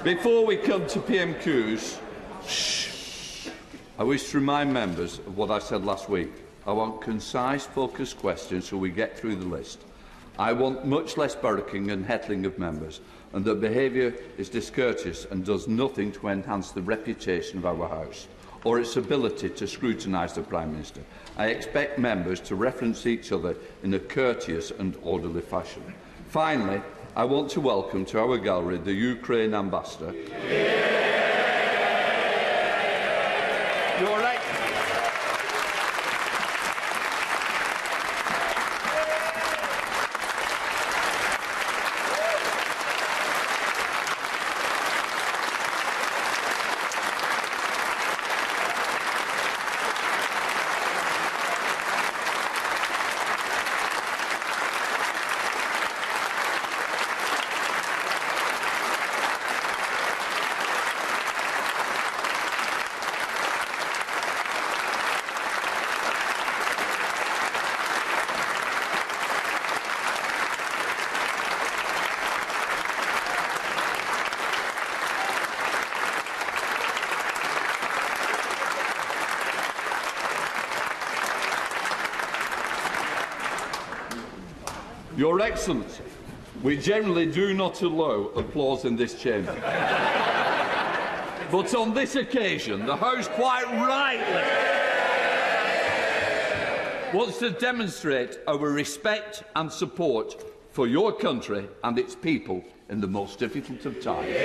Before we come to PMQs, I wish to remind members of what I said last week. I want concise, focused questions so we get through the list. I want much less barracking and heckling of members, and that behaviour is discourteous and does nothing to enhance the reputation of our House or its ability to scrutinise the Prime Minister. I expect members to reference each other in a courteous and orderly fashion. Finally, I want to welcome to our gallery the Ukraine Ambassador. You're right. Your Excellency, we generally do not allow applause in this chamber. But on this occasion, the House quite rightly wants to demonstrate our respect and support for your country and its people in the most difficult of times.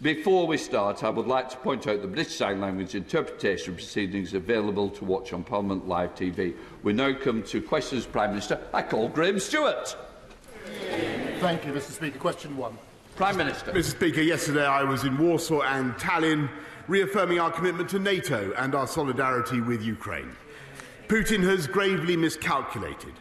Before we start, I would like to point out the British Sign Language interpretation proceedings available to watch on Parliament Live TV. We now come to questions, Prime Minister. I call Graham Stewart. Thank you, Mr. Speaker. Question 1. Prime Minister. Mr. Speaker, yesterday I was in Warsaw and Tallinn, reaffirming our commitment to NATO and our solidarity with Ukraine. Putin has gravely miscalculated.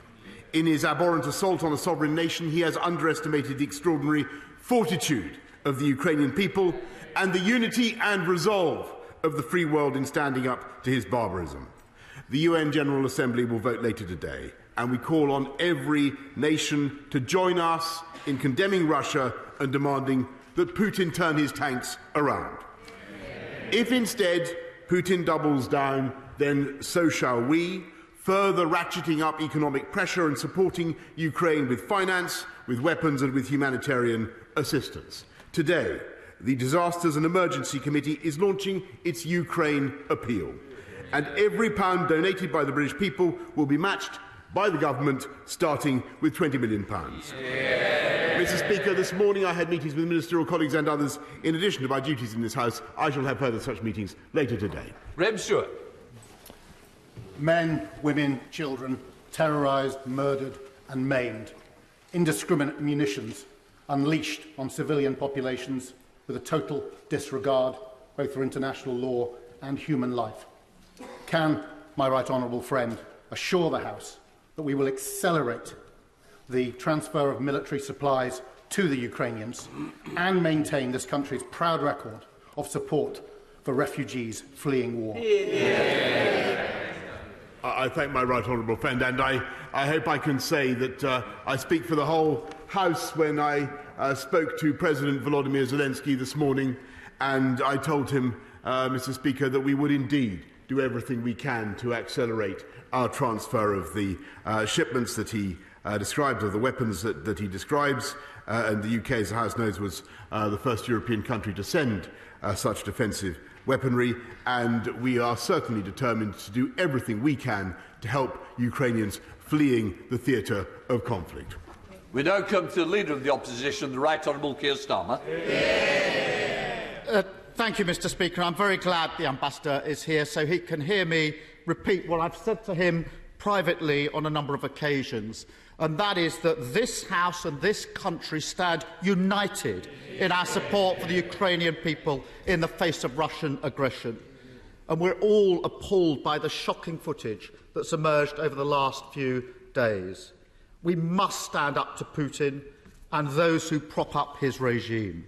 In his abhorrent assault on a sovereign nation, he has underestimated the extraordinary fortitude of the Ukrainian people and the unity and resolve of the free world in standing up to his barbarism. The UN General Assembly will vote later today, and we call on every nation to join us in condemning Russia and demanding that Putin turn his tanks around. If instead Putin doubles down, then so shall we, further ratcheting up economic pressure and supporting Ukraine with finance, with weapons and with humanitarian assistance. Today, the Disasters and Emergency Committee is launching its Ukraine appeal, and every pound donated by the British people will be matched by the government, starting with £20 million. Mr. Speaker, this morning I had meetings with ministerial colleagues and others. In addition to my duties in this House, I shall have further such meetings later today. Graham Stewart. Men, women, children terrorised, murdered and maimed. Indiscriminate munitions unleashed on civilian populations with a total disregard both for international law and human life. Can my right honourable friend assure the House that we will accelerate the transfer of military supplies to the Ukrainians and maintain this country's proud record of support for refugees fleeing war? I thank my right honourable friend, and I hope I can say that I speak for the whole House when I spoke to President Volodymyr Zelensky this morning, and I told him, Mr. Speaker, that we would indeed do everything we can to accelerate our transfer of the shipments that he describes, of the weapons that he describes, and the UK, as the House knows, was the first European country to send such defensive weaponry, and we are certainly determined to do everything we can to help Ukrainians fleeing the theatre of conflict. We now come to the Leader of the Opposition, the Right Honourable Keir Starmer. Thank you, Mr. Speaker. I'm very glad the Ambassador is here so he can hear me repeat what I've said to him privately on a number of occasions, and that is that this House and this country stand united in our support for the Ukrainian people in the face of Russian aggression. And we're all appalled by the shocking footage that's emerged over the last few days. We must stand up to Putin and those who prop up his regime.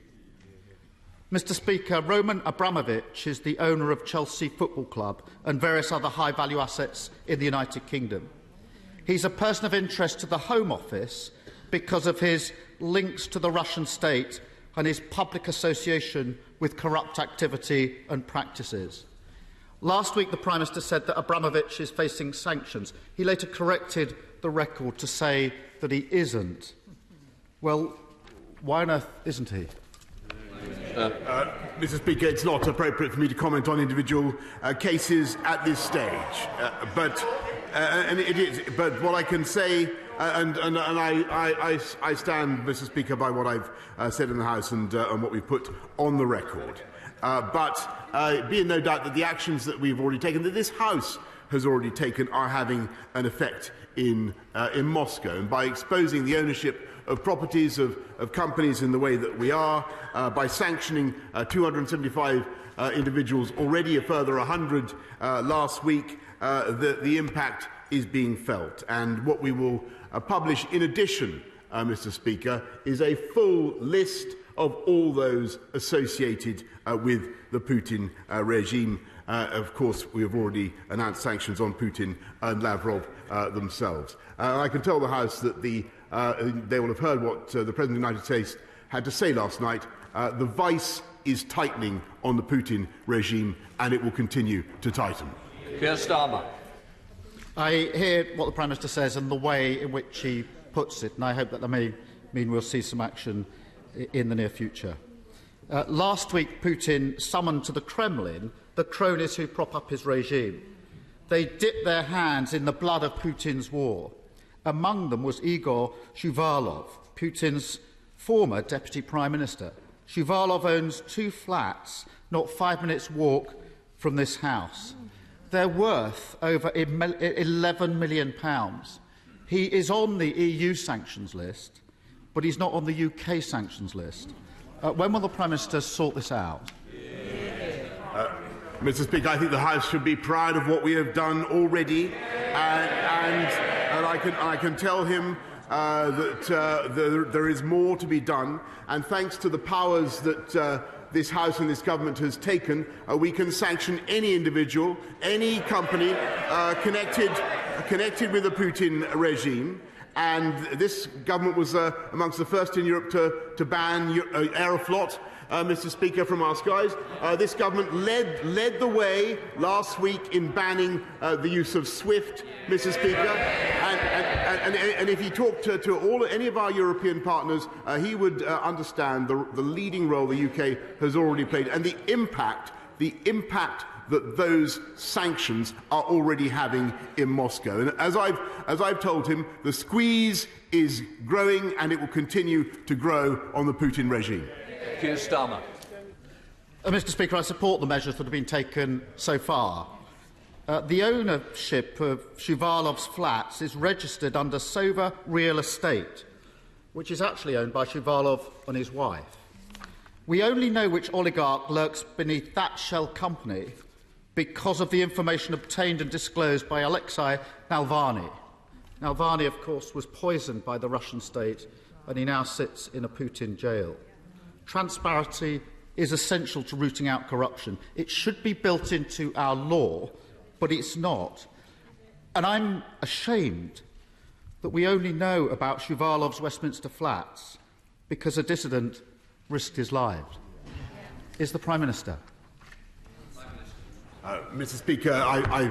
Mr. Speaker, Roman Abramovich is the owner of Chelsea Football Club and various other high-value assets in the United Kingdom. He's a person of interest to the Home Office because of his links to the Russian state and his public association with corrupt activity and practices. Last week, the Prime Minister said that Abramovich is facing sanctions. He later corrected the record to say that he isn't. Well, why on earth isn't he? Mr. Speaker, it's not appropriate for me to comment on individual cases at this stage. And it is. But what I can say, and I stand, Mr. Speaker, by what I've said in the House and what we've put on the record. But be in no doubt that the actions that we've already taken, that this House has already taken, are having an effect in Moscow. And by exposing the ownership of properties of companies in the way that we are, by sanctioning 275 individuals, already a further 100 last week, the impact is being felt. And what we will publish in addition, Mr. Speaker, is a full list of all those associated with the Putin regime. Of course, we have already announced sanctions on Putin and Lavrov themselves. I can tell the House that they will have heard what the President of the United States had to say last night. The vice is tightening on the Putin regime, and it will continue to tighten. Keir Starmer. I hear what the Prime Minister says and the way in which he puts it, and I hope that may mean we'll see some action in the near future. Last week, Putin summoned to the Kremlin the cronies who prop up his regime. They dipped their hands in the blood of Putin's war. Among them was Igor Shuvalov, Putin's former Deputy Prime Minister. Shuvalov owns 2 flats, not 5 minutes' walk from this House. They're worth over £11 million. He is on the EU sanctions list, but he's not on the UK sanctions list. When will the Prime Minister sort this out? Mr. Speaker, I think the House should be proud of what we have done already, and I can tell him that there is more to be done. And thanks to the powers that this House and this government has taken, we can sanction any individual, any company connected with the Putin regime. And this government was amongst the first in Europe to ban Aeroflot, Mr. Speaker, from our skies. This government led the way last week in banning the use of SWIFT, Mr. Speaker. And if you talk to any of our European partners, he would understand the leading role the UK has already played and the impact that those sanctions are already having in Moscow. And as I've told him, the squeeze is growing and it will continue to grow on the Putin regime. Keir Starmer. Mr. Speaker, I support the measures that have been taken so far. The ownership of Shuvalov's flats is registered under Sova Real Estate, which is actually owned by Shuvalov and his wife. We only know which oligarch lurks beneath that shell company because of the information obtained and disclosed by Alexei Navalny. Navalny, of course, was poisoned by the Russian state, and he now sits in a Putin jail. Transparency is essential to rooting out corruption. It should be built into our law, but it's not. And I'm ashamed that we only know about Shuvalov's Westminster flats because a dissident risked his life. Is the Prime Minister? Mr. Speaker, I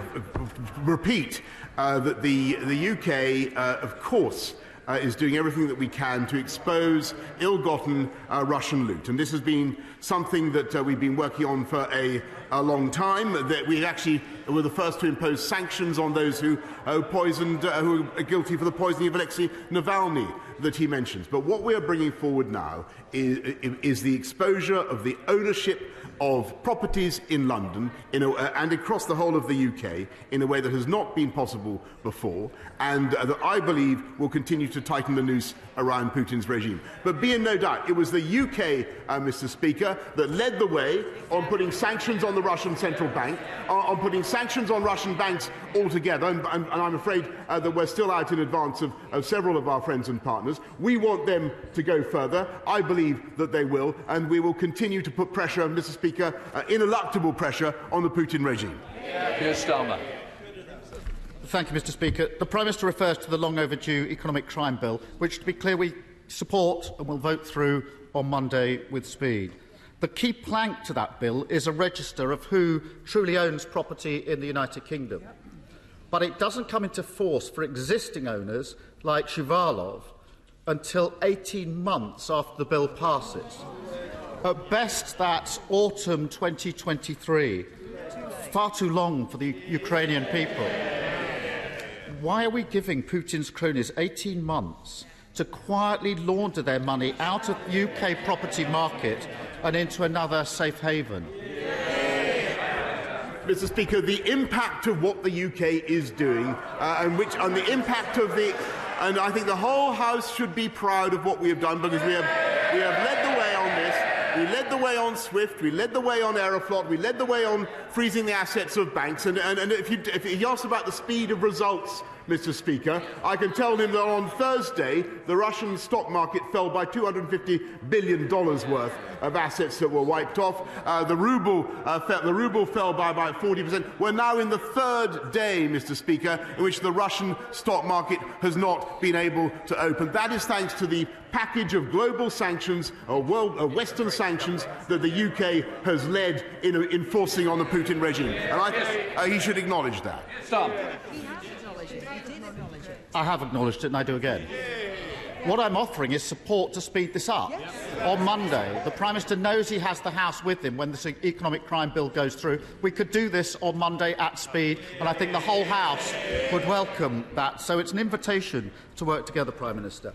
repeat that the UK, of course, is doing everything that we can to expose ill-gotten Russian loot. And this has been something that we've been working on for a long time. That we actually were the first to impose sanctions on those who who are guilty for the poisoning of Alexei Navalny that he mentions. But what we are bringing forward now is the exposure of the ownership of properties in London and across the whole of the UK in a way that has not been possible before, and that I believe will continue to tighten the noose around Putin's regime. But be in no doubt, it was the UK, Mr. Speaker, that led the way on putting sanctions on the Russian central bank, on putting sanctions on Russian banks altogether, and I'm afraid that we're still out in advance of several of our friends and partners. We want them to go further. I believe that they will, and we will continue to put pressure, Mr. Speaker, ineluctable pressure on the Putin regime. Keir Starmer. Thank you, Mr. Speaker. The Prime Minister refers to the long overdue economic crime bill, which, to be clear, we support and will vote through on Monday with speed. The key plank to that bill is a register of who truly owns property in the United Kingdom. But it doesn't come into force for existing owners like Shuvalov until 18 months after the bill passes. At best, that's autumn 2023. Far too long for the Ukrainian people. Why are we giving Putin's cronies 18 months to quietly launder their money out of the UK property market and into another safe haven? Mr. Speaker, the impact of what the UK is doing, and the impact of the, and I think the whole House should be proud of what we have done, because we have led the way on this. We led the way on SWIFT, we led the way on Aeroflot, we led the way on freezing the assets of banks. And if he asks about the speed of results, Mr. Speaker, I can tell him that on Thursday the Russian stock market fell by $250 billion worth of assets that were wiped off. The ruble fell by about 40%. We're now in the third day, Mr. Speaker, in which the Russian stock market has not been able to open. That is thanks to the package of global sanctions, or Western sanctions, that the UK has led in enforcing on the Putin regime. And I think he should acknowledge that. Stop. I have acknowledged it, and I do again. What I'm offering is support to speed this up. On Monday, the Prime Minister knows he has the House with him when this economic crime bill goes through. We could do this on Monday at speed, and I think the whole House would welcome that. So it's an invitation to work together, Prime Minister.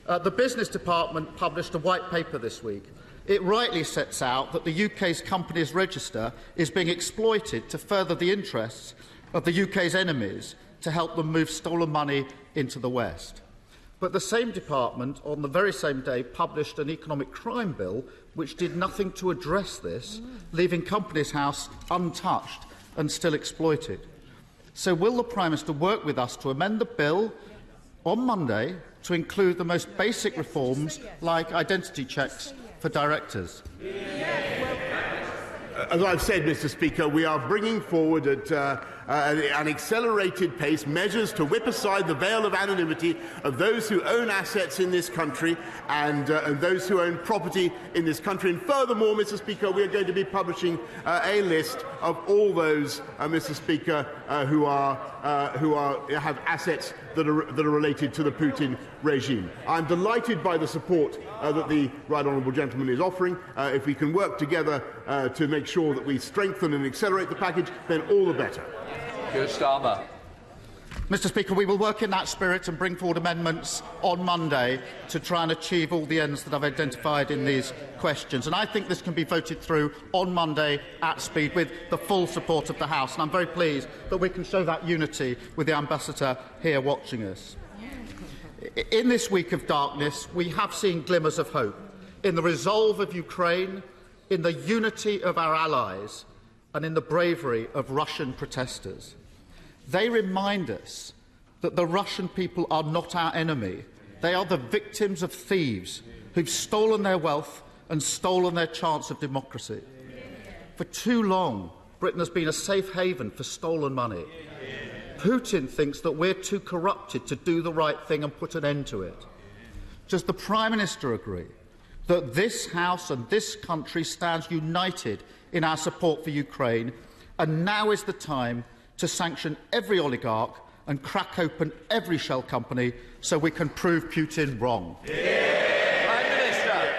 The Business Department published a white paper this week. It rightly sets out that the UK's companies register is being exploited to further the interests of the UK's enemies, to help them move stolen money into the West. But the same department, on the very same day, published an economic crime bill which did nothing to address this, leaving Companies House untouched and still exploited. So will the Prime Minister work with us to amend the bill on Monday to include the most basic reforms like identity checks for directors? As I've said, Mr. Speaker, we are bringing forward at an accelerated pace measures to whip aside the veil of anonymity of those who own assets in this country and those who own property in this country. And furthermore, Mr. Speaker, we are going to be publishing a list of all those, Mr. Speaker, who have assets that are related to the Putin regime. I'm delighted by the support that the Right Honourable Gentleman is offering. If we can work together to make sure that we strengthen and accelerate the package, then all the better. Keir Starmer. Mr. Speaker, we will work in that spirit and bring forward amendments on Monday to try and achieve all the ends that I've identified in these questions. And I think this can be voted through on Monday at speed with the full support of the House. And I'm very pleased that we can show that unity with the Ambassador here watching us. In this week of darkness, we have seen glimmers of hope in the resolve of Ukraine, in the unity of our allies, and in the bravery of Russian protesters. They remind us that the Russian people are not our enemy. They are the victims of thieves who've stolen their wealth and stolen their chance of democracy. For too long, Britain has been a safe haven for stolen money. Putin thinks that we're too corrupted to do the right thing and put an end to it. Does the Prime Minister agree that this House and this country stands united in our support for Ukraine, and now is the time to sanction every oligarch and crack open every shell company so we can prove Putin wrong? Prime Minister.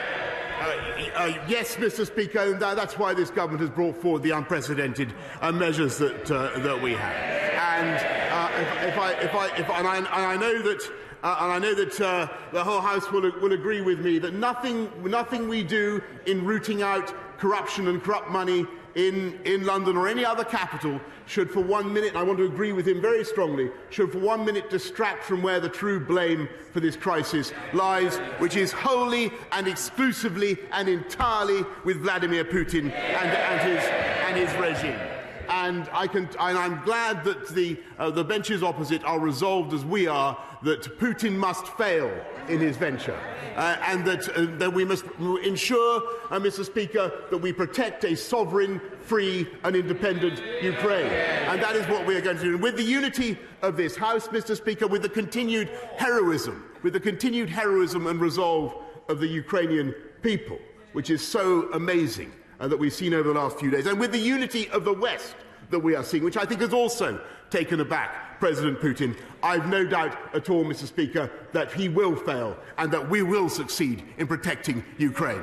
Yes, Mr. Speaker, and that's why this government has brought forward the unprecedented measures that we have. And I know that the whole House will agree with me that nothing we do in rooting out corruption and corrupt money in London or any other capital should for 1 minute, and I want to agree with him very strongly, should for 1 minute distract from where the true blame for this crisis lies, which is wholly and exclusively and entirely with Vladimir Putin and his regime. And I'm glad that the benches opposite are resolved as we are that Putin must fail in his venture, and that we must ensure, Mr. Speaker, that we protect a sovereign, free and independent Ukraine. And that is what we are going to do. And with the unity of this House, Mr. Speaker, with the continued heroism and resolve of the Ukrainian people, which is so amazing that we've seen over the last few days, and with the unity of the West that we are seeing, which I think has also taken aback President Putin, I've no doubt at all, Mr. Speaker, that he will fail and that we will succeed in protecting Ukraine.